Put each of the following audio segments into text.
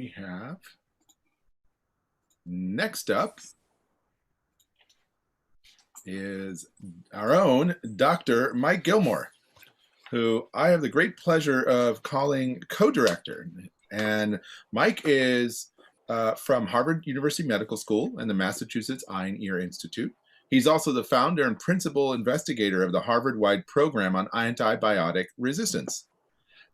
we have next up is our own Dr. Mike Gilmore, who I have the great pleasure of calling co-director. And Mike is from Harvard University Medical School and the Massachusetts Eye and Ear Institute. He's also the founder and principal investigator of the Harvard-wide program on antibiotic resistance.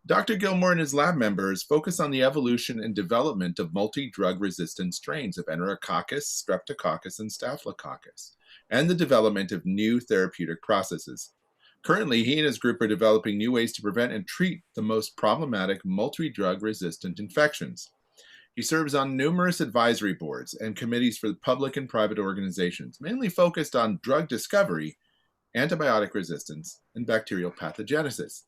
Dr. Gilmore and his lab members focus on the evolution and development of multi-drug resistant strains of Enterococcus, Streptococcus, and Staphylococcus, and the development of new therapeutic processes. Currently, he and his group are developing new ways to prevent and treat the most problematic multi-drug resistant infections. He serves on numerous advisory boards and committees for public and private organizations, mainly focused on drug discovery, antibiotic resistance, and bacterial pathogenesis.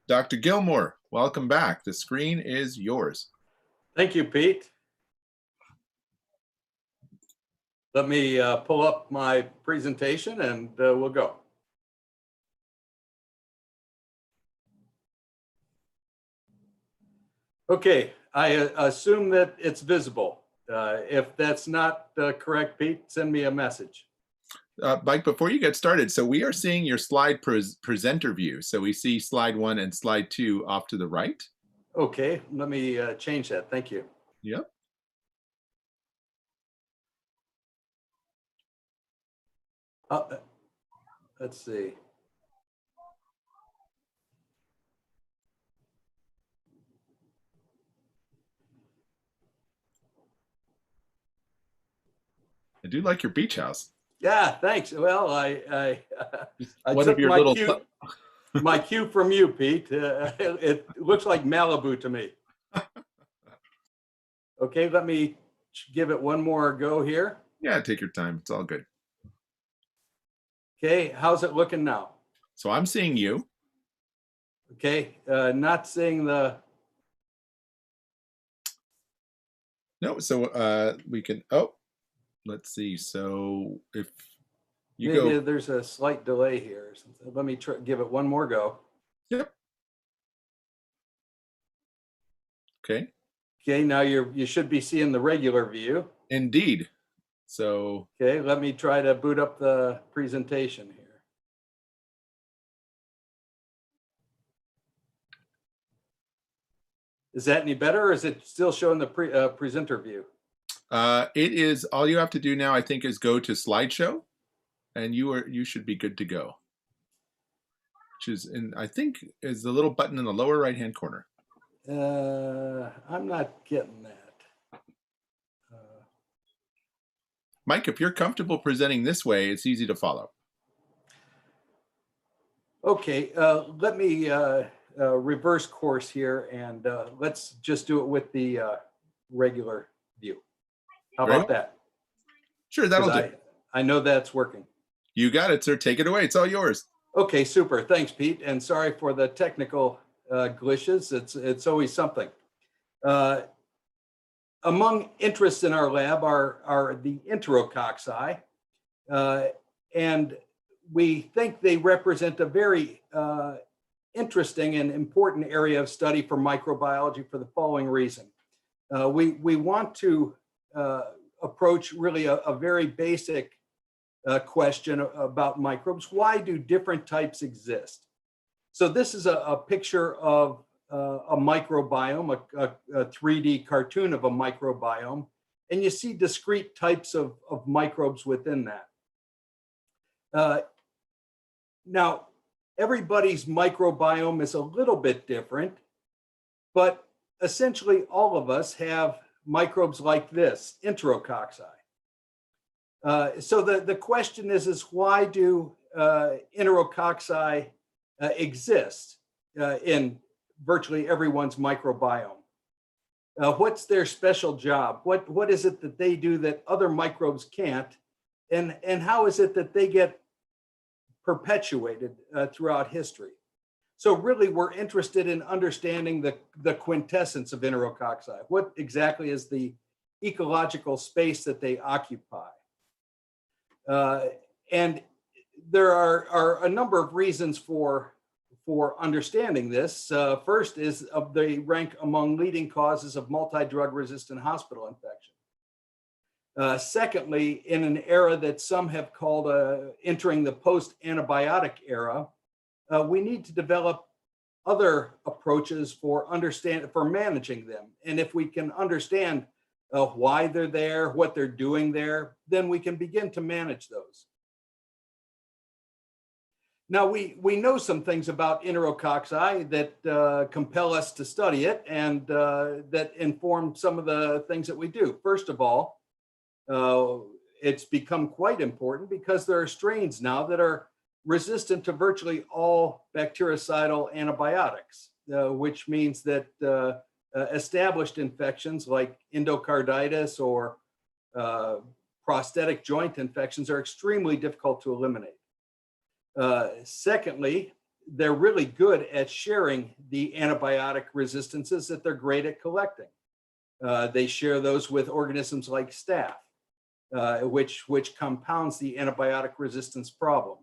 Dr. Gilmore, welcome back. The screen is yours. Thank you, Pete. Let me pull up my presentation and we'll go. Okay, I assume that it's visible. If that's not correct, Pete, send me a message. Mike, before you get started, so we are seeing your slide presenter view. So we see slide 1 and slide 2 off to the right. Okay, let me change that. Thank you. Yep. Let's see. I do like your beach house. Yeah, thanks. Well, I One took of your my little cue, my cue from you, Pete. It looks like Malibu to me. Okay, let me give it one more go here. Yeah, take your time. It's all good. Okay, how's it looking now? So I'm seeing you. Okay, not seeing the. No, so we can, oh, let's see. So if you Maybe go. there's a slight delay here or something. Let me give it one more go. Yep. Okay. Okay, now you should be seeing the regular view. Indeed. So. Okay, let me try to boot up the presentation here. Is that any better, or is it still showing the presenter view? It is, all you have to do now, I think, is go to slideshow, and you should be good to go. Which is, I think, is the little button in the lower right-hand corner. I'm not getting that. Mike, if you're comfortable presenting this way, it's easy to follow. Okay, let me reverse course here, and let's just do it with the regular view. How about that? Sure, that'll do. I know that's working. You got it, sir. Take it away. It's all yours. Okay, super. Thanks, Pete. And sorry for the technical glitches. It's always something. Among interests in our lab are the Enterococci, and we think they represent a very interesting and important area of study for microbiology for the following reason. We want to approach really a very basic question about microbes. Why do different types exist? So this is a picture of a microbiome, a 3D cartoon of a microbiome, and you see discrete types of microbes within that. Now, everybody's microbiome is a little bit different, but essentially all of us have microbes like this, Enterococci. So the question is why do Enterococci exist in virtually everyone's microbiome? What's their special job? What is it that they do that other microbes can't? And how is it that they get perpetuated throughout history? So really, we're interested in understanding the quintessence of Enterococci. What exactly is the ecological space that they occupy? And there are a number of reasons for for understanding this. First is they rank among leading causes of multi-drug resistant hospital infection. Secondly, in an era that some have called entering the post-antibiotic era, we need to develop other approaches for managing them. And if we can understand why they're there, what they're doing there, then we can begin to manage those. Now, we know some things about Enterococci that compel us to study it and that inform some of the things that we do. First of all, it's become quite important because there are strains now that are resistant to virtually all bactericidal antibiotics, which means that established infections like endocarditis or prosthetic joint infections are extremely difficult to eliminate. Secondly, they're really good at sharing the antibiotic resistances that they're great at collecting. They share those with organisms like staph, which compounds the antibiotic resistance problem.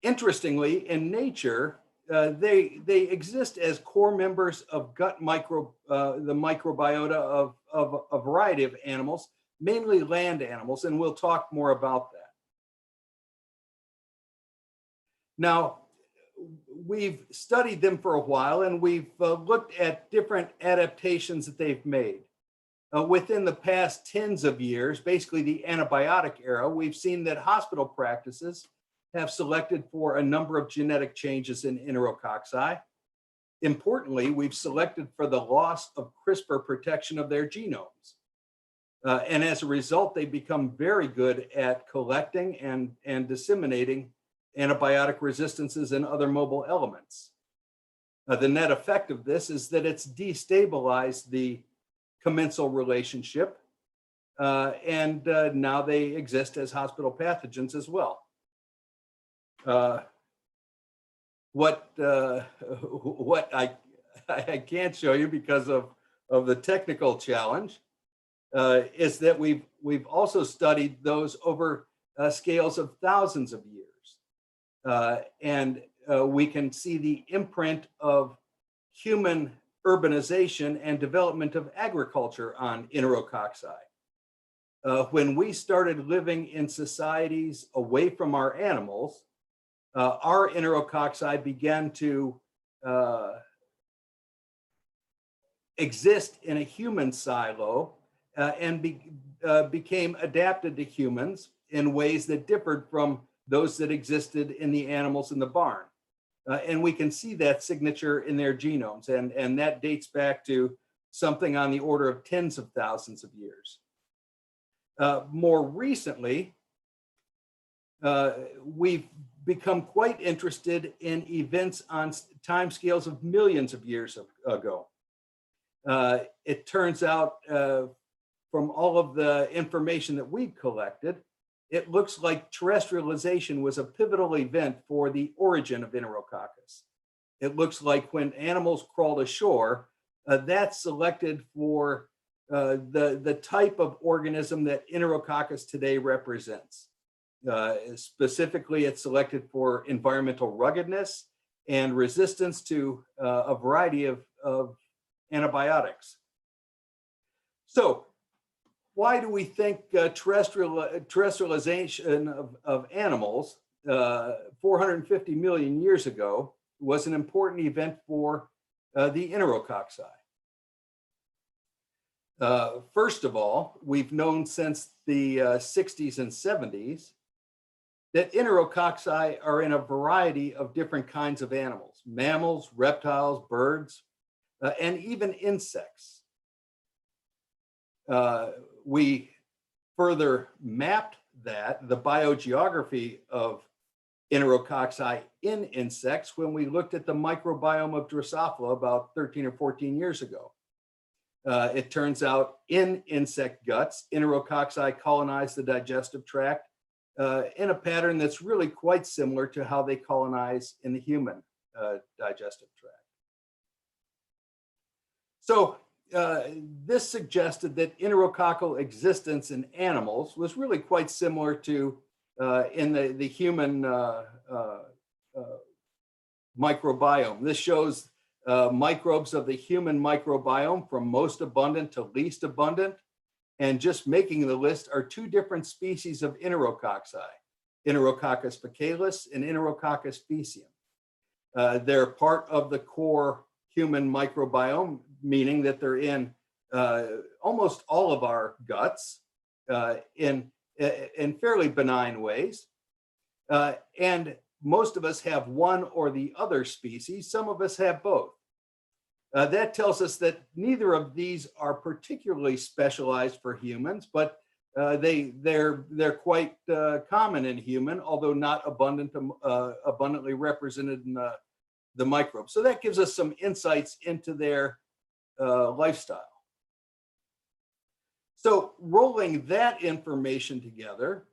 Interestingly, in nature, they exist as core members of the microbiota of a variety of animals, mainly land animals, and we'll talk more about that. Now, we've studied them for a while, and we've looked at different adaptations that they've made. Within the past tens of years, basically the antibiotic era, we've seen that hospital practices have selected for a number of genetic changes in Enterococci. Importantly, we've selected for the loss of CRISPR protection of their genomes. And as a result, they become very good at collecting and disseminating antibiotic resistances and other mobile elements. The net effect of this is that it's destabilized the commensal relationship, and now they exist as hospital pathogens as well. What I can't show you because of the technical challenge is that we've also studied those over scales of thousands of years. And we can see the imprint of human urbanization and development of agriculture on Enterococci. When we started living in societies away from our animals, our Enterococci began to exist in a human silo and became adapted to humans in ways that differed from those that existed in the animals in the barn. And we can see that signature in their genomes, and that dates back to something on the order of tens of thousands of years. More recently, we've become quite interested in events on timescales of millions of years ago. It turns out from all of the information that we've collected, it looks like terrestrialization was a pivotal event for the origin of Enterococcus. It looks like when animals crawled ashore, that's selected for the type of organism that Enterococcus today represents. Specifically, it's selected for environmental ruggedness and resistance to a variety of antibiotics. So, why do we think terrestrialization of animals 450 million years ago was an important event for the Enterococci? First of all, we've known since the 60s and 70s that Enterococci are in a variety of different kinds of animals: mammals, reptiles, birds, and even insects. We further mapped the biogeography of Enterococci in insects when we looked at the microbiome of Drosophila about 13 or 14 years ago. It turns out in insect guts, Enterococci colonize the digestive tract in a pattern that's really quite similar to how they colonize in the human digestive tract. So this suggested that enterococcal existence in animals was really quite similar to in the human microbiome. This shows microbes of the human microbiome from most abundant to least abundant. And just making the list are two different species of Enterococci, Enterococcus faecalis and Enterococcus faecium. They're part of the core human microbiome, meaning that they're in almost all of our guts in fairly benign ways. And most of us have one or the other species. Some of us have both. That tells us that neither of these are particularly specialized for humans, but they're quite common in human, although not abundantly represented in the microbes. So that gives us some insights into their lifestyle. So rolling that information together,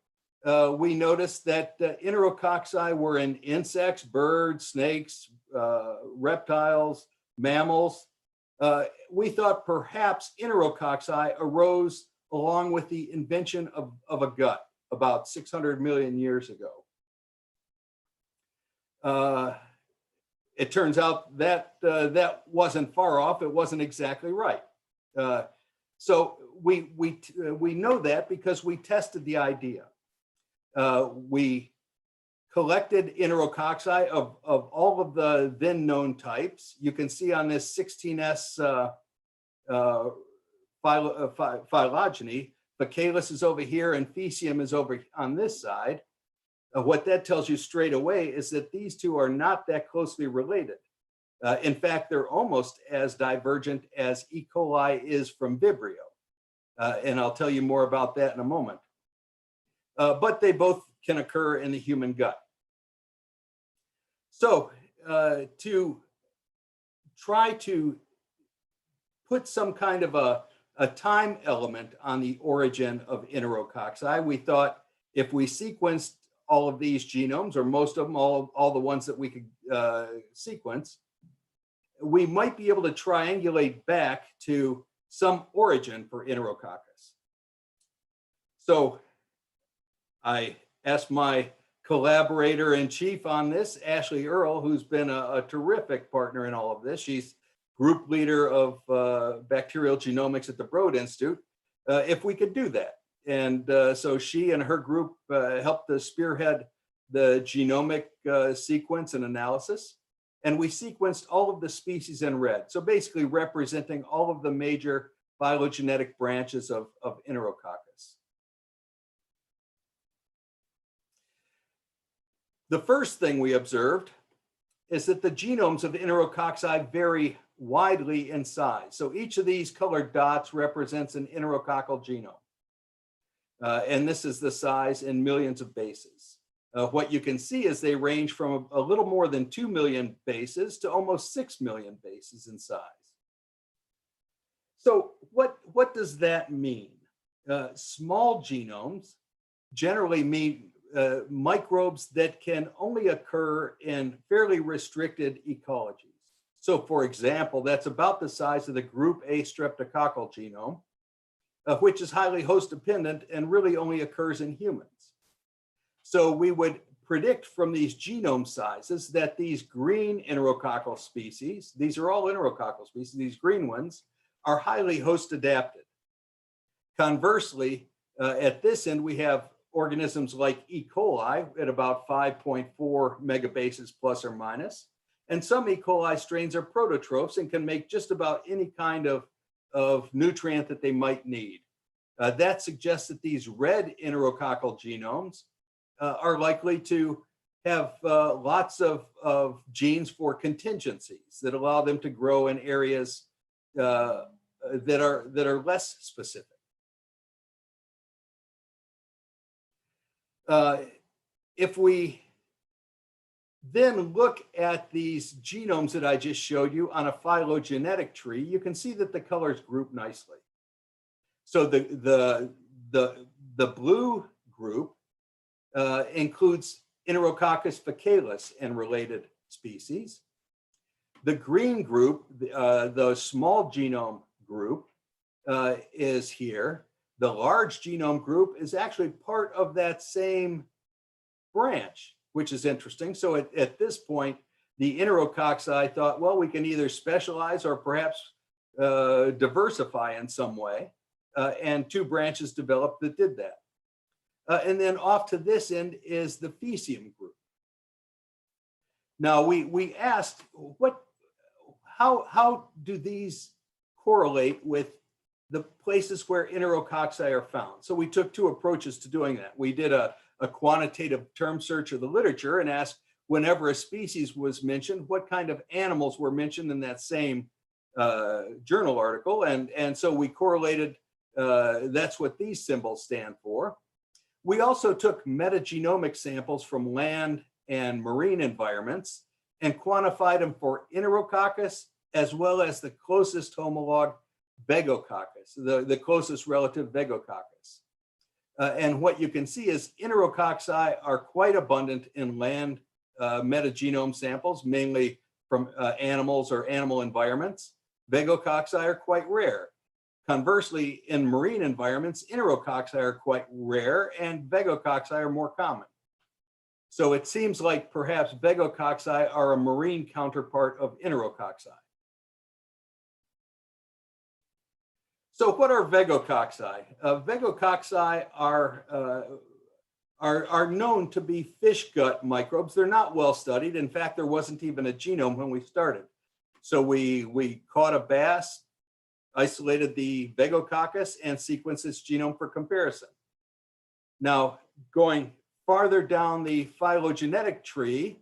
we noticed that Enterococci were in insects, birds, snakes, reptiles, mammals. We thought perhaps Enterococci arose along with the invention of a gut about 600 million years ago. It turns out that that wasn't far off. It wasn't exactly right. So we know that because we tested the idea. We collected Enterococci of all of the then known types. You can see on this 16S phylogeny, faecalis is over here and faecium is over on this side. What that tells you straight away is that these two are not that closely related. In fact, they're almost as divergent as E. coli is from Vibrio. And I'll tell you more about that in a moment. But they both can occur in the human gut. So to try to put some kind of a time element on the origin of Enterococci, we thought if we sequenced all of these genomes, or most of them, all the ones that we could sequence, we might be able to triangulate back to some origin for Enterococcus. So I asked my collaborator in chief on this, Ashley Earle, who's been a terrific partner in all of this. She's group leader of bacterial genomics at the Broad Institute, if we could do that. And so she and her group helped to spearhead the genomic sequence and analysis. And we sequenced all of the species in red. So basically representing all of the major phylogenetic branches of Enterococcus. The first thing we observed is that the genomes of Enterococci vary widely in size. So each of these colored dots represents an enterococcal genome. And this is the size in millions of bases. What you can see is they range from a little more than 2 million bases to almost 6 million bases in size. So what does that mean? Small genomes generally mean microbes that can only occur in fairly restricted ecologies. So for example, that's about the size of the group A streptococcal genome, which is highly host dependent and really only occurs in humans. So we would predict from these genome sizes that these green enterococcal species, these are all enterococcal species, these green ones, are highly host adapted. Conversely, at this end, we have organisms like E. coli at about 5.4 megabases plus or minus. And some E. coli strains are prototrophs and can make just about any kind of nutrient that they might need. That suggests that these red enterococcal genomes are likely to have lots of genes for contingencies that allow them to grow in areas that are less specific. If we then look at these genomes that I just showed you on a phylogenetic tree, you can see that the colors group nicely. So the blue group includes Enterococcus faecalis and related species. The green group, the small genome group, is here. The large genome group is actually part of that same branch. which is interesting. So at this point, the Enterococci thought, well, we can either specialize or perhaps diversify in some way. And two branches developed that did that. And then off to this end is the Faecium group. Now we asked, how do these correlate with the places where Enterococci are found? So we took two approaches to doing that. We did a quantitative term search of the literature and asked, whenever a species was mentioned, what kind of animals were mentioned in that same journal article. And so we correlated, that's what these symbols stand for. We also took metagenomic samples from land and marine environments and quantified them for Enterococcus as well as the closest homologue Vagococcus, the closest relative Vagococcus. And what you can see is Enterococci are quite abundant in land metagenome samples, mainly from animals or animal environments. Vagococci are quite rare. Conversely, in marine environments, Enterococci are quite rare and Vagococci are more common. So it seems like perhaps Vagococci are a marine counterpart of Enterococci. So what are Vagococci? Vagococci are known to be fish gut microbes. They're not well studied. In fact, there wasn't even a genome when we started. So we caught a bass, isolated the Vagococcus, and sequenced its genome for comparison. Now, going farther down the phylogenetic tree,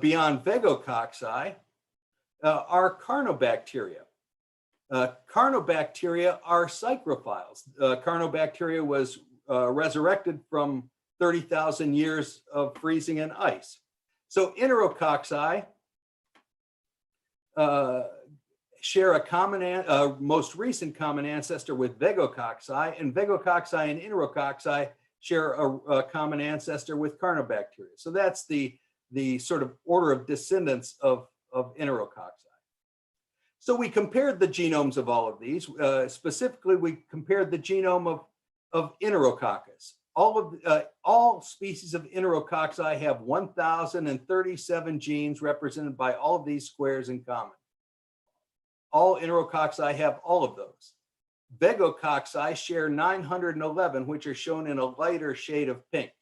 beyond Vagococci, are carnobacteria. Carnobacteria are psychrophiles. Carnobacteria was resurrected from 30,000 years of freezing and ice. So Enterococci share a common, most recent common ancestor with Vagococci, and Vagococci and Enterococci share a common ancestor with carnobacteria. So that's the sort of order of descendants of Enterococci. So we compared the genomes of all of these. Specifically, we compared the genome of Enterococcus. All species of Enterococci have 1,037 genes represented by all of these squares in common. All Enterococci have all of those. Vagococci share 911, which are shown in a lighter shade of pink.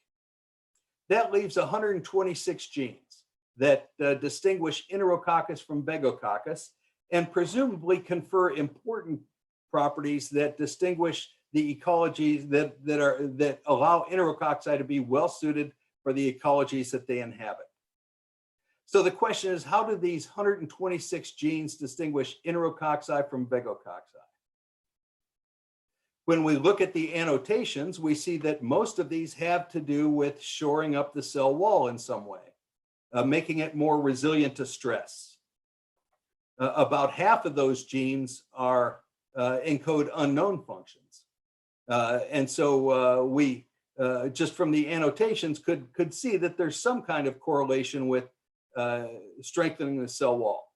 That leaves 126 genes that distinguish Enterococcus from Vagococcus and presumably confer important properties that distinguish the ecologies that allow Enterococci to be well suited for the ecologies that they inhabit. So the question is, how do these 126 genes distinguish Enterococci from Vagococci? When we look at the annotations, we see that most of these have to do with shoring up the cell wall in some way, making it more resilient to stress. About half of those genes are encode unknown functions. And so we, just from the annotations, could see that there's some kind of correlation with strengthening the cell wall.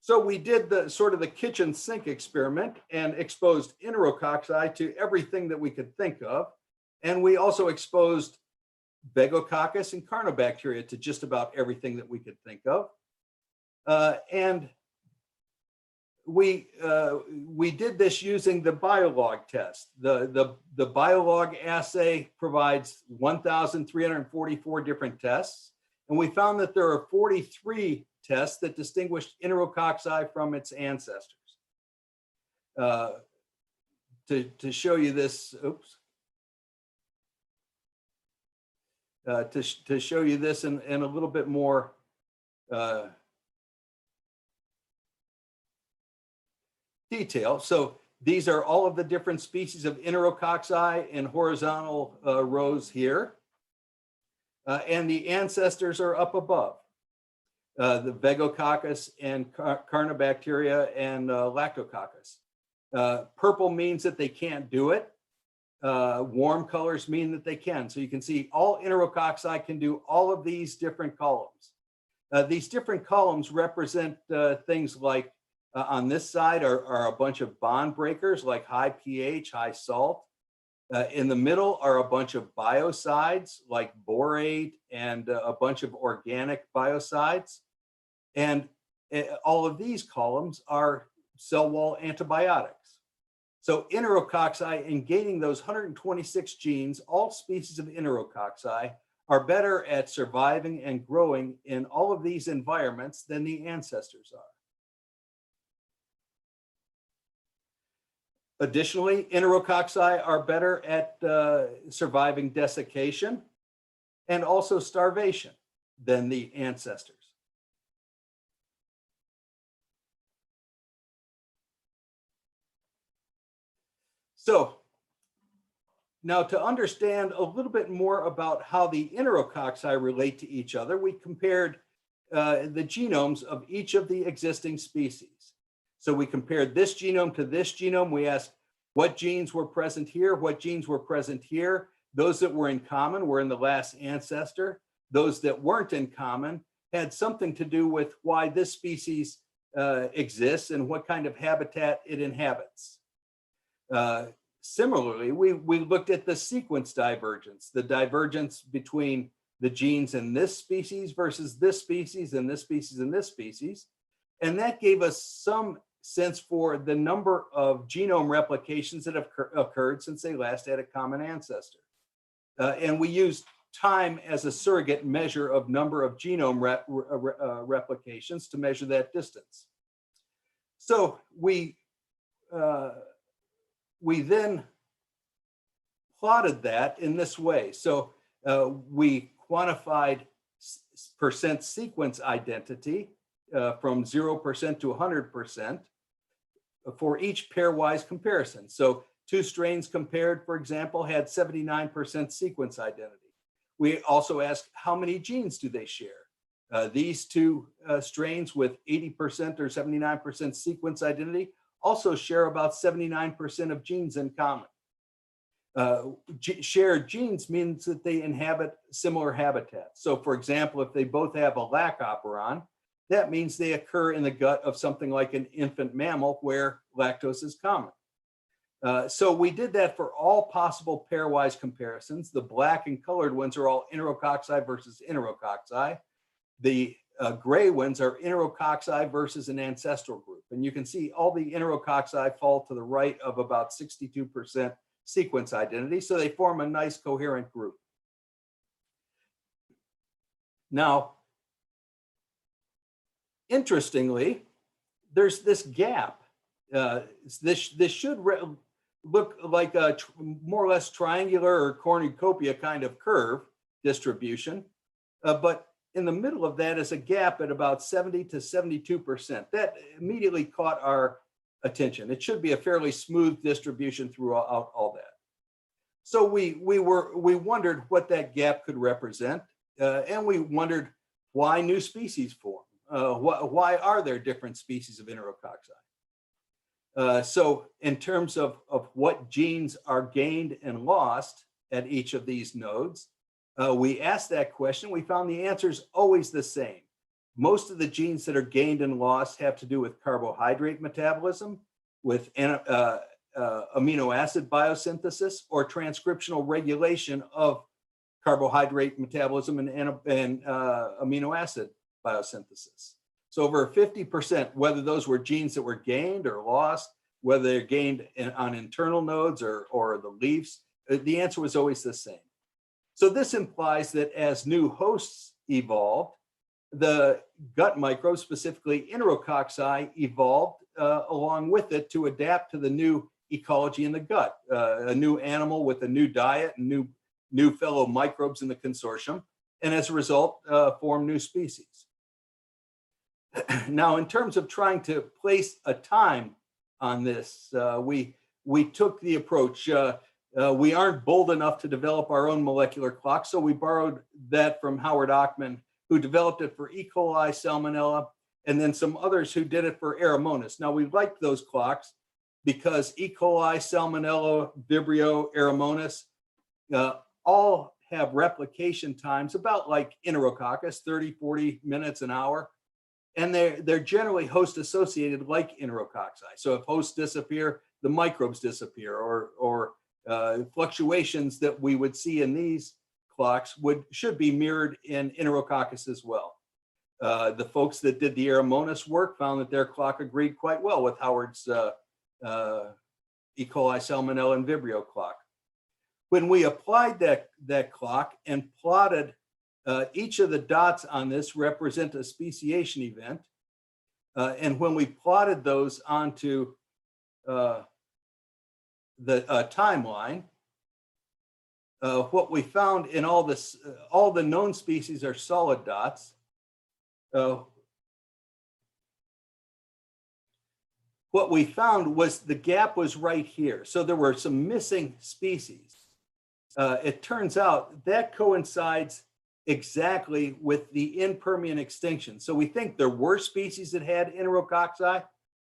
So we did the sort of the kitchen sink experiment and exposed Enterococci to everything that we could think of. And we also exposed Vagococcus and carnobacteria to just about everything that we could think of. And we did this using the biolog test. The biolog assay provides 1,344 different tests. And we found that there are 43 tests that distinguished Enterococci from its ancestors. To show you this, oops. To show you this in a little bit more detail. So these are all of the different species of Enterococci in horizontal rows here. And the ancestors are up above. The Vagococcus and carnobacteria and lactococcus. Purple means that they can't do it. Warm colors mean that they can. So you can see all Enterococci can do all of these different columns. These different columns represent things like on this side are a bunch of bond breakers like high pH, high salt. In the middle are a bunch of biocides like borate and a bunch of organic biocides. And all of these columns are cell wall antibiotics. So Enterococci, in gaining those 126 genes, all species of Enterococci are better at surviving and growing in all of these environments than the ancestors are. Additionally, Enterococci are better at surviving desiccation and also starvation than the ancestors. So now to understand a little bit more about how the Enterococci relate to each other, we compared the genomes of each of the existing species. So we compared this genome to this genome. We asked what genes were present here, what genes were present here. Those that were in common were in the last ancestor. Those that weren't in common had something to do with why this species exists and what kind of habitat it inhabits. Similarly, we looked at the sequence divergence, the divergence between the genes in this species versus this species and this species and this species. And that gave us some sense for the number of genome replications that have occurred since they last had a common ancestor. And we used time as a surrogate measure of number of genome replications to measure that distance. So we then plotted that in this way. So we quantified percent sequence identity from 0% to 100% for each pairwise comparison. So two strains compared, for example, had 79% sequence identity. We also asked how many genes do they share? These two strains with 80% or 79% sequence identity also share about 79% of genes in common. Shared genes means that they inhabit similar habitats. So for example, if they both have a lac operon, that means they occur in the gut of something like an infant mammal where lactose is common. So we did that for all possible pairwise comparisons. The black and colored ones are all Enterococci versus Enterococci. The gray ones are Enterococci versus an ancestral group. And you can see all the Enterococci fall to the right of about 62% sequence identity. So they form a nice coherent group. Now, interestingly, there's this gap. This should look like a more or less triangular or cornucopia kind of curve distribution, but in the middle of that is a gap at about 70 to 72%. That immediately caught our attention. It should be a fairly smooth distribution throughout all that. So we wondered what that gap could represent, and we wondered why new species form. Why are there different species of Enterococci? So in terms of what genes are gained and lost at each of these nodes, we asked that question. We found the answer is always the same. Most of the genes that are gained and lost have to do with carbohydrate metabolism, with amino acid biosynthesis, or transcriptional regulation of carbohydrate metabolism and amino acid biosynthesis. So over 50%, whether those were genes that were gained or lost, whether they're gained on internal nodes or the leaves, the answer was always the same. So this implies that as new hosts evolved, the gut microbes, specifically Enterococci, evolved along with it to adapt to the new ecology in the gut, a new animal with a new diet and new fellow microbes in the consortium, and as a result, form new species. Now, in terms of trying to place a time on this, we took the approach, we aren't bold enough to develop our own molecular clock, so we borrowed that from Howard Ochman, who developed it for E. coli, Salmonella, and then some others who did it for Aeromonas. Now, we liked those clocks because E. coli, Salmonella, Vibrio, Aeromonas, all have replication times about like Enterococcus, 30, 40 minutes, an hour. And they're generally host associated like Enterococci. So if hosts disappear, the microbes disappear, or fluctuations that we would see in these clocks should be mirrored in Enterococcus as well. The folks that did the Aeromonas work found that their clock agreed quite well with Howard's E. coli, Salmonella, and Vibrio clock. When we applied that clock and plotted each of the dots on this represent a speciation event, and when we plotted those onto the timeline, what we found in all this, all the known species are solid dots. What we found was the gap was right here. So there were some missing species. It turns out that coincides exactly with the in-Permian extinction. So we think there were species that had Enterococci.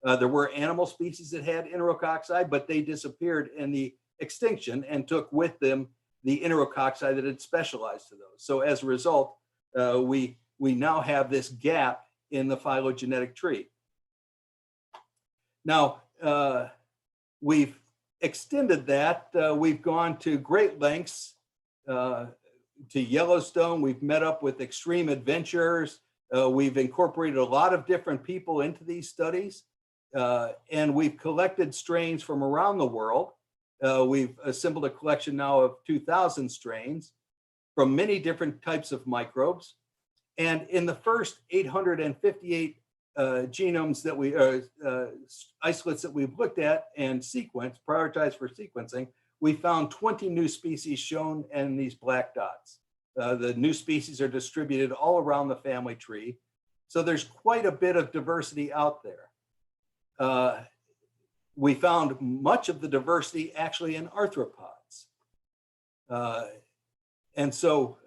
There were animal species that had Enterococci, but they disappeared in the extinction and took with them the Enterococci that had specialized to those. So as a result, we now have this gap in the phylogenetic tree. Now, we've extended that. We've gone to great lengths to Yellowstone. We've met up with extreme adventurers. We've incorporated a lot of different people into these studies. And we've collected strains from around the world. We've assembled a collection now of 2,000 strains from many different types of microbes. And in the first 858 genomes that we, isolates that we've looked at and sequenced, prioritized for sequencing, we found 20 new species shown in these black dots. The new species are distributed all around the family tree. So there's quite a bit of diversity out there. We found much of the diversity actually in arthropods. And so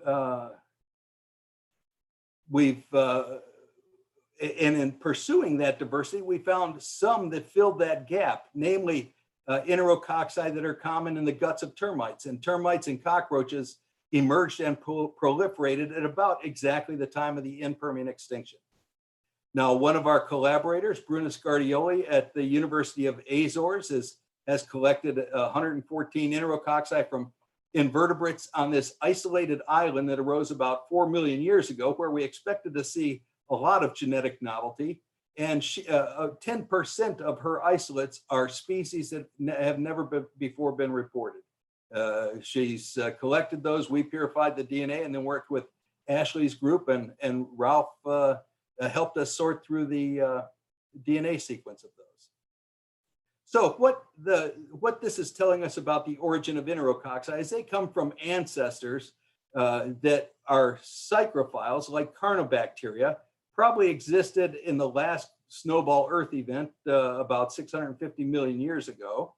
and in pursuing that diversity, we found some that filled that gap, namely Enterococci that are common in the guts of termites. And termites and cockroaches emerged and proliferated at about exactly the time of the in-Permian extinction. Now, one of our collaborators, Bruno Scardioli at the University of Azores, has collected 114 Enterococci from invertebrates on this isolated island that arose about 4 million years ago, where we expected to see a lot of genetic novelty. And 10% of her isolates are species that have never before been reported. She's collected those, we purified the DNA, and then worked with Ashley's group, and Ralph helped us sort through the DNA sequence of those. So what this is telling us about the origin of Enterococci is they come from ancestors that are psychrophiles, like carnobacteria, probably existed in the last snowball Earth event about 650 million years ago.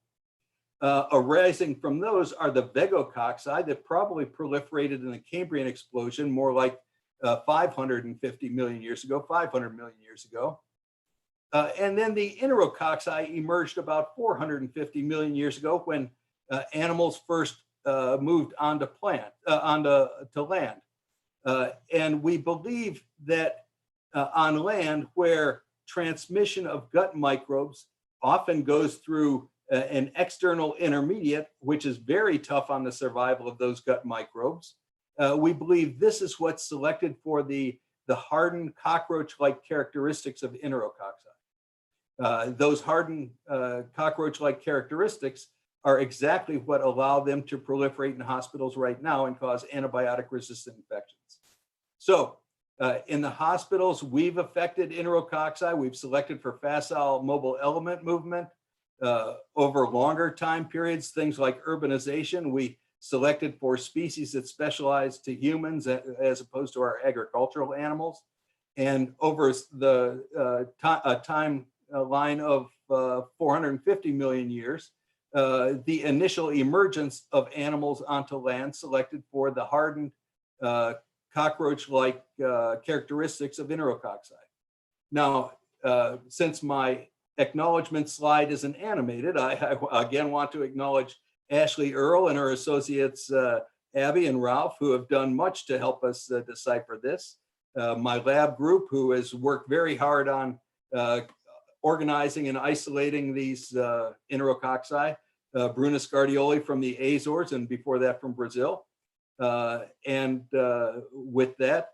Arising from those are the vagococci that probably proliferated in the Cambrian explosion more like 550 million years ago, 500 million years ago. And then the Enterococci emerged about 450 million years ago when animals first moved onto land. And we believe that on land, where transmission of gut microbes often goes through an external intermediate, which is very tough on the survival of those gut microbes, we believe this is what's selected for the hardened cockroach-like characteristics of Enterococci. Those hardened cockroach-like characteristics are exactly what allow them to proliferate in hospitals right now and cause antibiotic-resistant infections. So in the hospitals, we've affected Enterococci. We've selected for facile mobile element movement over longer time periods, things like urbanization. We selected for species that specialize to humans as opposed to our agricultural animals. And over the timeline of 450 million years, the initial emergence of animals onto land selected for the hardened cockroach-like characteristics of Enterococci. Now, since my acknowledgement slide isn't animated, I again want to acknowledge Ashley Earle and her associates, Abby and Ralph, who have done much to help us decipher this. My lab group, who has worked very hard on organizing and isolating these Enterococci. Bruno Scardioli from the Azores, and before that from Brazil. And with that,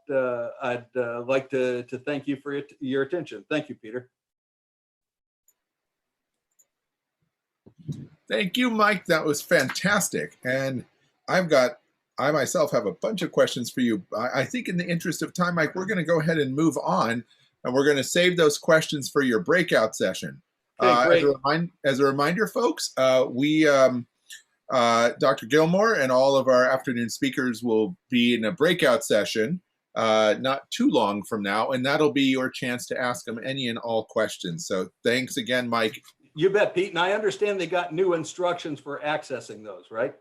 I'd like to thank you for your attention. Thank you, Peter. Thank you, Mike. That was fantastic. And I myself have a bunch of questions for you. I think in the interest of time, Mike, we're going to go ahead and move on, and we're going to save those questions for your breakout session. Okay, as a reminder, folks, Dr. Gilmore and all of our afternoon speakers will be in a breakout session not too long from now, and that'll be your chance to ask them any and all questions. So thanks again, Mike. You bet, Pete. And I understand they got new instructions for accessing those, right?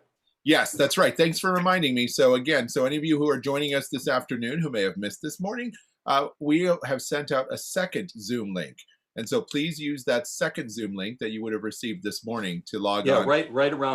Yes, that's right. Thanks for reminding me. So again, so any of you who are joining us this afternoon who may have missed this morning, we have sent out a second Zoom link. And so please use that second Zoom link that you would have received this morning to log on. Yeah, right around